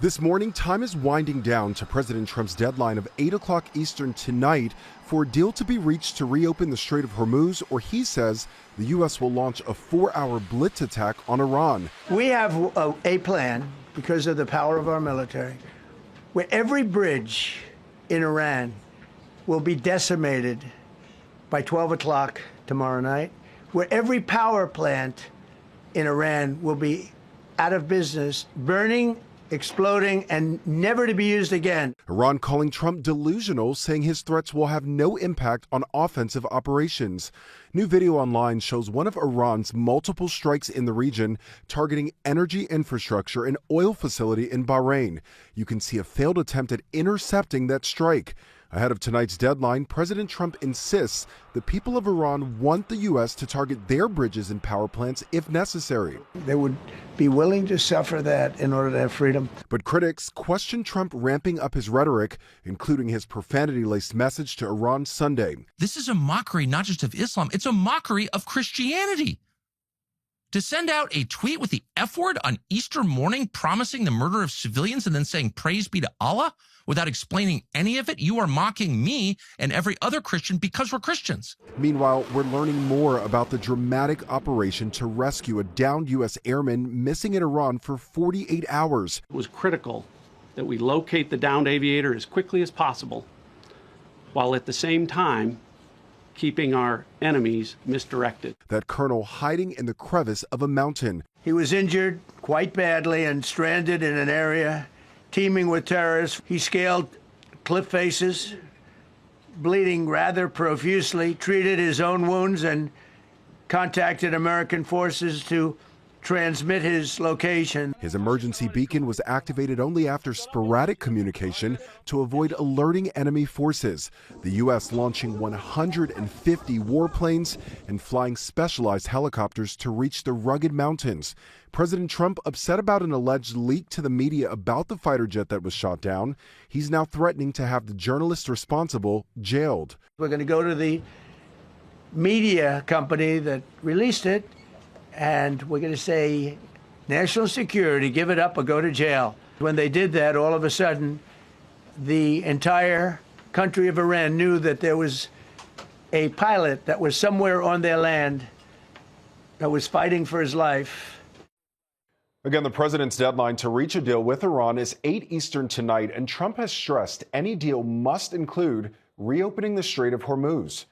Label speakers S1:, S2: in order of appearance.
S1: This morning, time is winding down to President Trump's deadline of 8 o'clock Eastern tonight for a deal to be reached to reopen the Strait of Hormuz, or he says the U.S. will launch a 4-hour blitz attack on Iran.
S2: We have a plan, because of the power of our military, where every bridge in Iran will be decimated by 12 o'clock tomorrow night, where every power plant in Iran will be out of business, burning, exploding, and never to be used again.
S1: Iran calling Trump delusional, saying his threats will have no impact on offensive operations. New video online shows one of Iran's multiple strikes in the region targeting energy infrastructure and oil facility in Bahrain. You can see a failed attempt at intercepting that strike. Ahead of tonight's deadline, President Trump insists the people of Iran want the U.S. to target their bridges and power plants if necessary.
S2: They would be willing to suffer that in order to have freedom.
S1: But critics question Trump ramping up his rhetoric, including his profanity-laced message to Iran Sunday.
S3: This is a mockery not just of Islam, it's a mockery of Christianity. To send out a tweet with the F word on Easter morning promising the murder of civilians and then saying praise be to Allah without explaining any of it, you are mocking me and every other Christian because we're Christians.
S1: Meanwhile, we're learning more about the dramatic operation to rescue a downed U.S. airman missing in Iran for 48 hours.
S4: It was critical that we locate the downed aviator as quickly as possible, while at the same time keeping our enemies misdirected.
S1: That colonel hiding in the crevice of a mountain.
S2: He was injured quite badly and stranded in an area teeming with terrorists. He scaled cliff faces, bleeding rather profusely, treated his own wounds, and contacted American forces to transmit his location.
S1: His emergency beacon was activated only after sporadic communication to avoid alerting enemy forces. The U.S. launching 150 warplanes and flying specialized helicopters to reach the rugged mountains. President Trump upset about an alleged leak to the media about the fighter jet that was shot down. He's now threatening to have the journalist responsible jailed.
S2: We're going to go to the media company that released it, and we're going to say, national security, give it up or go to jail. When they did that, all of a sudden, the entire country of Iran knew that there was a pilot that was somewhere on their land that was fighting for his life.
S1: Again, the president's deadline to reach a deal with Iran is 8 Eastern tonight, and Trump has stressed any deal must include reopening the Strait of Hormuz.